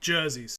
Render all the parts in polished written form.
jerseys.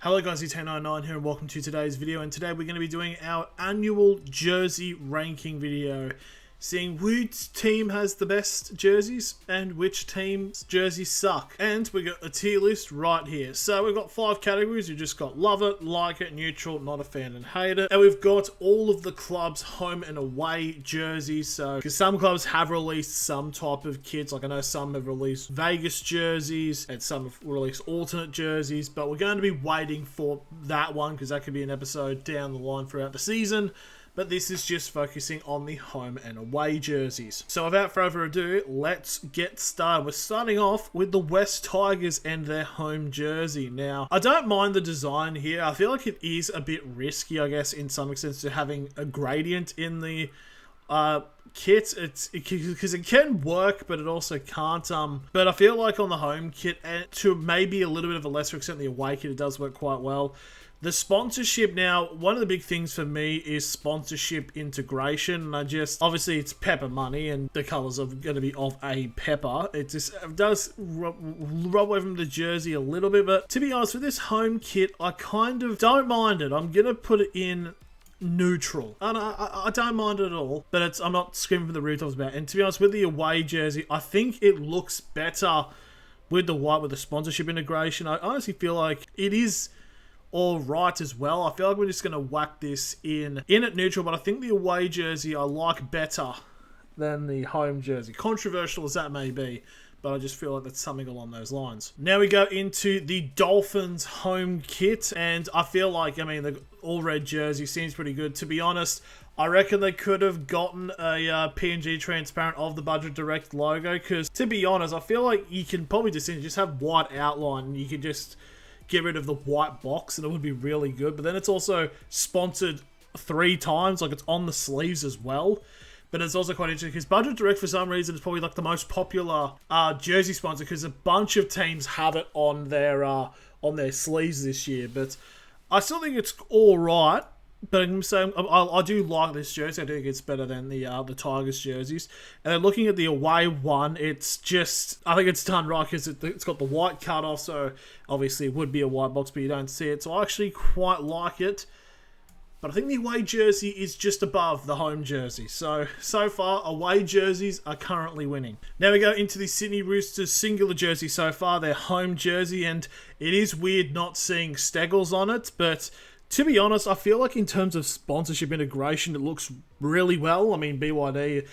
Hello guys, it's 1099 here and welcome to today's video, and today we're going to be doing our annual jersey ranking video, seeing which team has the best jerseys and which team's jerseys suck. And we got a tier list right here. So we've got 5 categories. We've just got love it, like it, neutral, not a fan and hate it. And we've got all of the clubs' home and away jerseys. So because some clubs have released some type of kits, like I know some have released Vegas jerseys and some have released alternate jerseys, but we're going to be waiting for that one because that could be an episode down the line throughout the season. But this is just focusing on the home and away jerseys. So without further ado, let's get started. We're starting off with the West Tigers and their home jersey. Now, I don't mind the design here. I feel like it is a bit risky, I guess, in some extent, to having a gradient in the kit. Because it can work, but it also can't. But I feel like on the home kit, and to maybe a little bit of a lesser extent the away kit, it does work quite well. The sponsorship now, one of the big things for me is sponsorship integration. And obviously it's pepper money and the colours are going to be of a pepper. It just does rub away from the jersey a little bit. But to be honest, with this home kit, I kind of don't mind it. I'm going to put it in neutral. And I don't mind it at all, but I'm not screaming from the rooftops about it. And to be honest, with the away jersey, I think it looks better with the white, with the sponsorship integration. I honestly feel like it is all right as well. I feel like we're just going to whack this in at neutral, but I think the away jersey I like better than the home jersey. Controversial as that may be, but I just feel like that's something along those lines. Now we go into the Dolphins home kit, and I feel like, the all-red jersey seems pretty good. To be honest, I reckon they could have gotten a PNG transparent of the Budget Direct logo, because to be honest, I feel like you can probably just have white outline, and you can just get rid of the white box and it would be really good. But then it's also sponsored 3 times, like it's on the sleeves as well. But it's also quite interesting because Budget Direct, for some reason, is probably like the most popular jersey sponsor, because a bunch of teams have it on their sleeves this year. But I still think it's all right. But I'm saying I do like this jersey. I do think it's better than the Tigers jerseys. And then looking at the away one, it's just, I think it's done right because it's got the white cut off. So obviously it would be a white box, but you don't see it. So I actually quite like it. But I think the away jersey is just above the home jersey. So far, away jerseys are currently winning. Now we go into the Sydney Roosters singular jersey so far, their home jersey. And it is weird not seeing Steggles on it, but to be honest, I feel like in terms of sponsorship integration, it looks really well. BYD,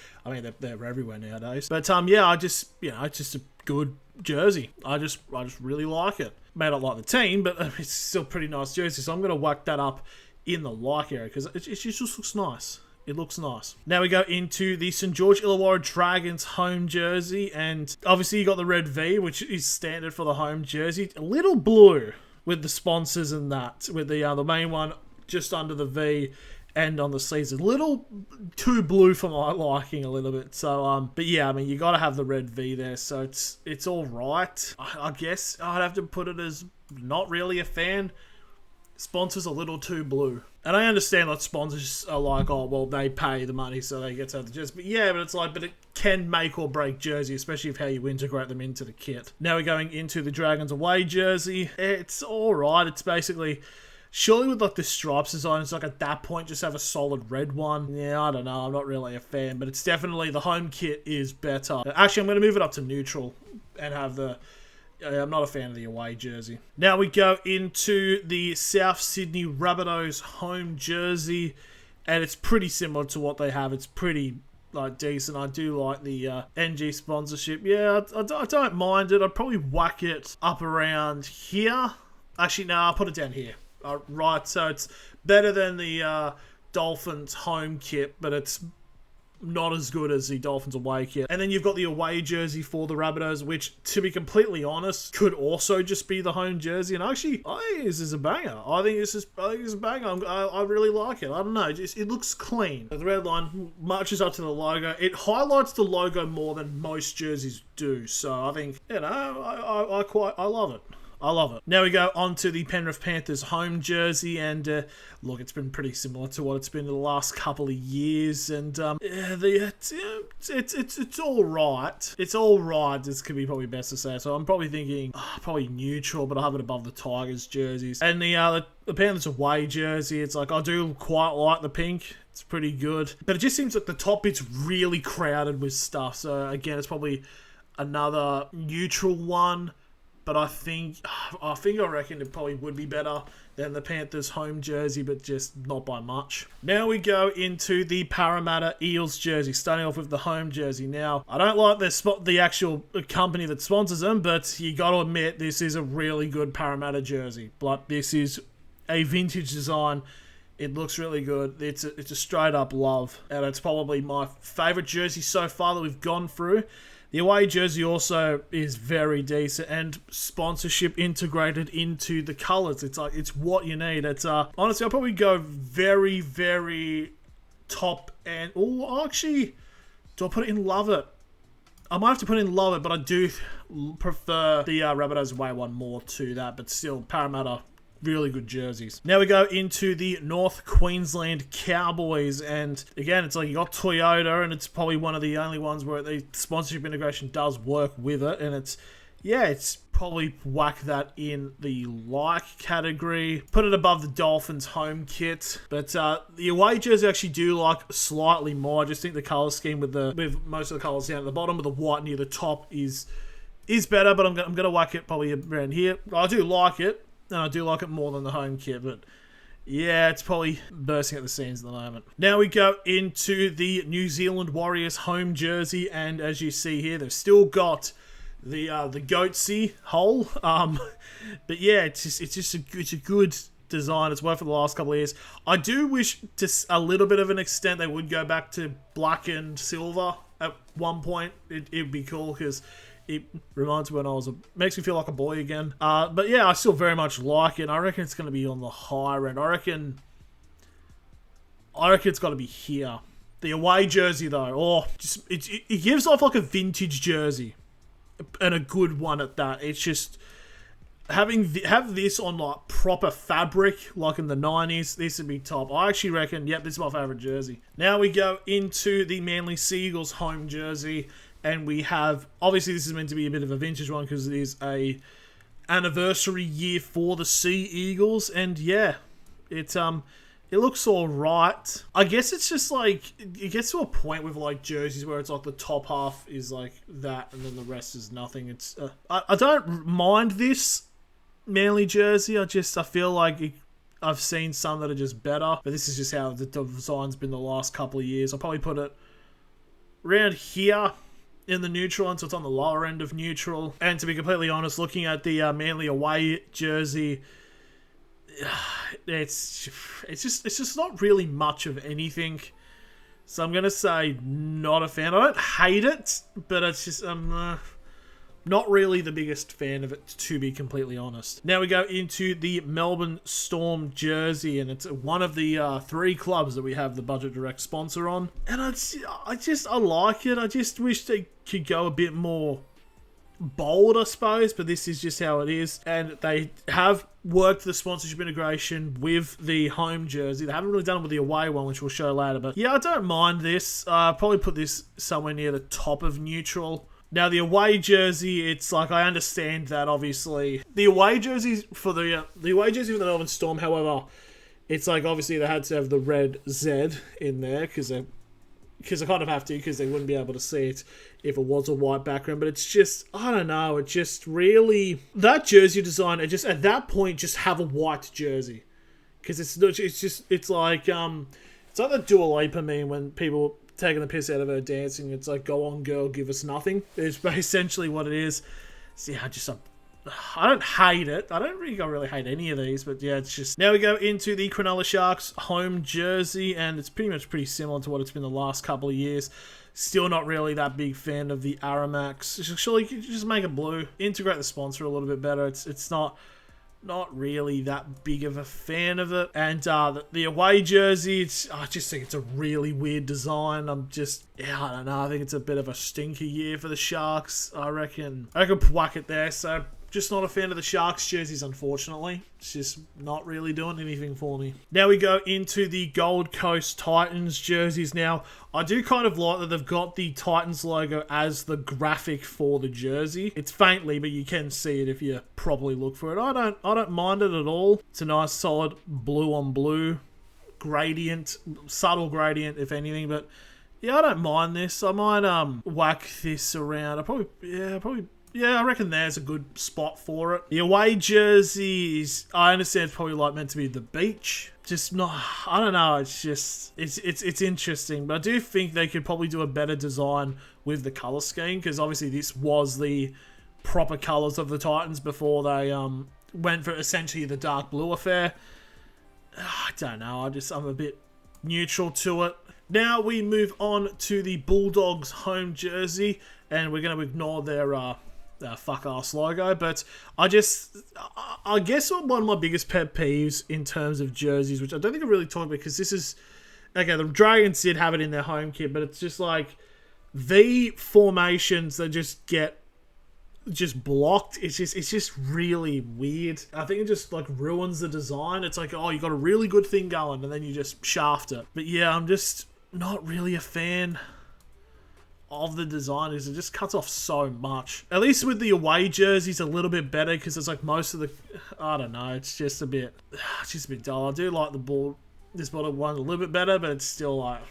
they're everywhere nowadays. But it's just a good jersey. I just really like it. May not like the team, but it's still a pretty nice jersey. So I'm going to whack that up in the like area because it just looks nice. It looks nice. Now we go into the St. George Illawarra Dragons home jersey, and obviously you got the red V, which is standard for the home jersey. A little blue with the sponsors and that, with the main one just under the V and on the sleeves. A little too blue for my liking a little bit. So, but yeah, you got to have the red V there. So it's all right. I guess I'd have to put it as not really a fan. Sponsors a little too blue. And I understand that sponsors are like, oh, well, they pay the money so they get to have the jersey. But yeah, but it can make or break jersey, especially if how you integrate them into the kit. Now we're going into the Dragons away jersey. It's all right. It's basically, surely with the stripes design, it's at that point, just have a solid red one. Yeah, I don't know. I'm not really a fan, but it's definitely, the home kit is better. Actually, I'm going to move it up to neutral and have I'm not a fan of the away jersey. Now we go into the South Sydney Rabbitohs home jersey, and it's pretty similar to what they have. It's pretty decent. I do like the NG sponsorship. Yeah, I don't mind it. I'd probably whack it up around here. Actually, no, I'll put it down here. Right, so it's better than the Dolphins home kit, but it's not as good as the Dolphins away kit. And then you've got the away jersey for the Rabbitohs, which, to be completely honest, could also just be the home jersey. And actually, I think this is a banger. I think it's a banger. I really like it. I don't know. It looks clean. The red line marches up to the logo. It highlights the logo more than most jerseys do. So I think, I love it. I love it. Now we go on to the Penrith Panthers home jersey, and look, it's been pretty similar to what it's been in the last couple of years, and it's all right. It's all right. This could be probably best to say. So I'm probably thinking probably neutral, but I have it above the Tigers jerseys, and the Panthers away jersey. It's like I do quite like the pink. It's pretty good, but it just seems like the top bit's really crowded with stuff. So again, it's probably another neutral one. But I reckon it probably would be better than the Panthers home jersey, but just not by much. Now we go into the Parramatta Eels jersey, starting off with the home jersey. Now, I don't like the actual company that sponsors them, but you got to admit this is a really good Parramatta jersey. Like, this is a vintage design. It looks really good. It's a straight up love, and it's probably my favourite jersey so far that we've gone through. The away jersey also is very decent and sponsorship integrated into the colours. It's like, it's what you need. It's honestly, I'll probably go very, very top and... Oh, actually, do I put it in love it? I might have to put in love it, but I do prefer the Rabbitohs away one more to that. But still, Parramatta, really good jerseys. Now we go into the North Queensland Cowboys, and again, it's like you got Toyota, and it's probably one of the only ones where the sponsorship integration does work with it, and it's probably whack that in the like category. Put it above the Dolphins home kit, but the away jersey I actually do like slightly more. I just think the colour scheme with most of the colours down at the bottom with the white near the top is better, but I'm gonna whack it probably around here. I do like it. And I do like it more than the home kit, but yeah, it's probably bursting at the seams at the moment. Now we go into the New Zealand Warriors home jersey, and as you see here, they've still got the goatsy hole. But yeah, it's a good design. It's worked for the last couple of years. I do wish, to a little bit of an extent, they would go back to black and silver at one point. It'd be cool, because it reminds me when makes me feel like a boy again. But yeah, I still very much like it. I reckon it's going to be on the higher end. I reckon it's got to be here. The away jersey though, it gives off like a vintage jersey, and a good one at that. It's just have this on like proper fabric, like in the 90s. This would be top. I actually reckon, yep, this is my favourite jersey. Now we go into the Manly Seagulls home jersey. And we have, obviously this is meant to be a bit of a vintage one because it is a anniversary year for the Sea Eagles. And yeah, it looks all right. I guess it's just like, it gets to a point with like jerseys where it's like the top half is like that and then the rest is nothing. It's I don't mind this Manly jersey. I feel like I've seen some that are just better. But this is just how the design's been the last couple of years. I'll probably put it around here in the neutral one, so it's on the lower end of neutral. And to be completely honest, looking at the Manly away jersey, it's just not really much of anything. So I'm gonna say not a fan. I don't hate it, but it's just not really the biggest fan of it, to be completely honest. Now we go into the Melbourne Storm jersey, and it's one of the 3 clubs that we have the Budget Direct sponsor on. And I like it. I just wish they could go a bit more bold, I suppose, but this is just how it is. And they have worked the sponsorship integration with the home jersey. They haven't really done it with the away one, which we'll show later. But yeah, I don't mind this. Probably put this somewhere near the top of neutral. Now, the away jersey, it's like, I understand that, obviously. The away jerseys for the Melbourne Storm, however, it's like, obviously, they had to have the red Z in there, because they kind of have to, because they wouldn't be able to see it if it was a white background. But it's just, I don't know, it just really... That jersey design, it just, at that point, just have a white jersey. Because it's like the Dua Lipa meme when people... taking the piss out of her dancing. It's like, go on girl, give us nothing. It's essentially what it is. So yeah, I don't hate it. I don't really hate any of these, but yeah, it's just... Now we go into the Cronulla Sharks home jersey, and it's pretty similar to what it's been the last couple of years. Still not really that big fan of the Aramax. Surely you could just make it blue. Integrate the sponsor a little bit better. It's not really that big of a fan of it. And the away jersey, I just think it's a really weird design. I don't know. I think it's a bit of a stinker year for the Sharks. I reckon whack it there. So Just not a fan of the Sharks jerseys, unfortunately. It's just not really doing anything for me. Now we go into the Gold Coast Titans jerseys. Now, I do kind of like that they've got the Titans logo as the graphic for the jersey. It's faintly, but you can see it if you properly look for it. I don't mind it at all. It's a nice solid blue on blue gradient, subtle gradient if anything, but yeah, I don't mind this. I might whack this around. I reckon there's a good spot for it. The away jerseys, I understand it's probably like meant to be the beach. Just not, I don't know, it's just, it's interesting. But I do think they could probably do a better design with the colour scheme, because obviously this was the proper colours of the Titans before they went for essentially the dark blue affair. I don't know, I'm a bit neutral to it. Now we move on to the Bulldogs home jersey, and we're going to ignore their fuck-ass logo, but I guess one of my biggest pet peeves in terms of jerseys, which I don't think I really talked about, because this is, okay, the Dragons did have it in their home kit, but it's just like, the formations that just blocked, it's just really weird. I think it just like ruins the design. It's like, oh, you got a really good thing going, and then you just shaft it. But yeah, I'm just not really a fan of the design, is it just cuts off so much. At least with the away jerseys a little bit better, because it's like most of the, I don't know, it's just a bit dull. I do like this bottom one a little bit better, but it's still like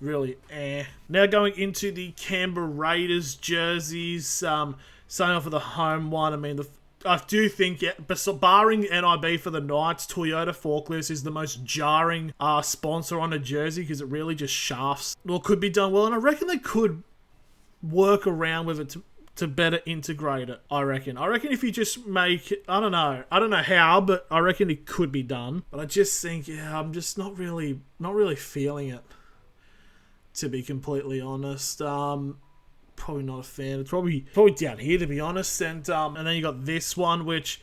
really eh. Now going into the Canberra Raiders jerseys, starting off with the home one. I mean, I do think, barring NIB for the Knights, Toyota Forklifts is the most jarring sponsor on a jersey, because it really just shafts. Well, could be done well, and I reckon they could work around with it to better integrate it, I reckon. I reckon if you just make, I don't know how, but I reckon it could be done. But I just think, yeah, I'm just not really feeling it, to be completely honest. Probably not a fan. It's probably down here, to be honest. And then you got this one, which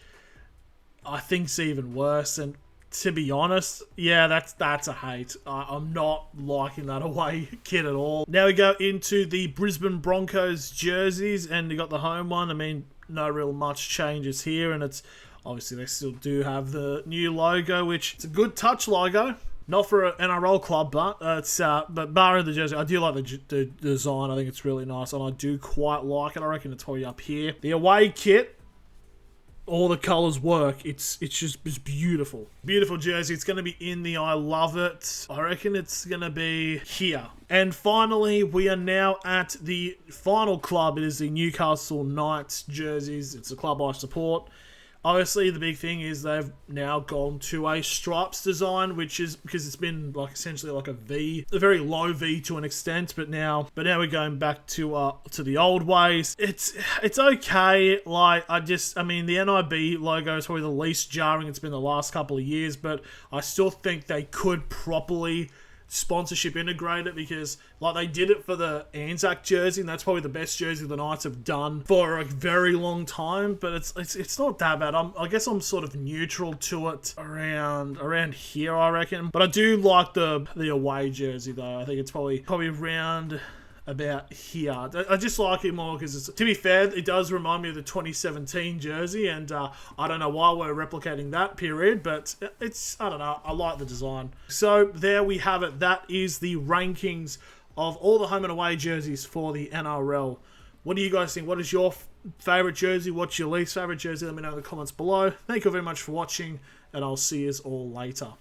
I think's even worse. And to be honest, yeah, that's a hate. I'm not liking that away kit at all. Now we go into the Brisbane Broncos jerseys, and you got the home one. I mean, no real much changes here, and it's obviously they still do have the new logo, which it's a good touch logo. Not for an NRL club, but but barring the jersey, I do like the design. I think it's really nice, and I do quite like it. I reckon it's probably up here. The away kit, all the colours work. It's beautiful. Beautiful jersey. It's going to be in the I love it. I reckon it's going to be here. And finally, we are now at the final club. It is the Newcastle Knights jerseys. It's a club I support. Obviously, the big thing is they've now gone to a stripes design, which is because it's been like essentially like a V, a very low V to an extent. But now we're going back to the old ways. It's okay. Like I mean, the NIB logo is probably the least jarring it's been the last couple of years, but I still think they could properly sponsorship integrate it, because like they did it for the Anzac jersey, and that's probably the best jersey the Knights have done for a very long time. But it's not that bad. I guess I'm sort of neutral to it around here, I reckon. But I do like the away jersey though. I think it's probably around about here. I just like it more because, to be fair, it does remind me of the 2017 jersey, and I don't know why we're replicating that period, but I don't know, I like the design. So there we have it. That is the rankings of all the home and away jerseys for the NRL. What do you guys think? What is your favourite jersey? What's your least favourite jersey? Let me know in the comments below. Thank you very much for watching, and I'll see you all later.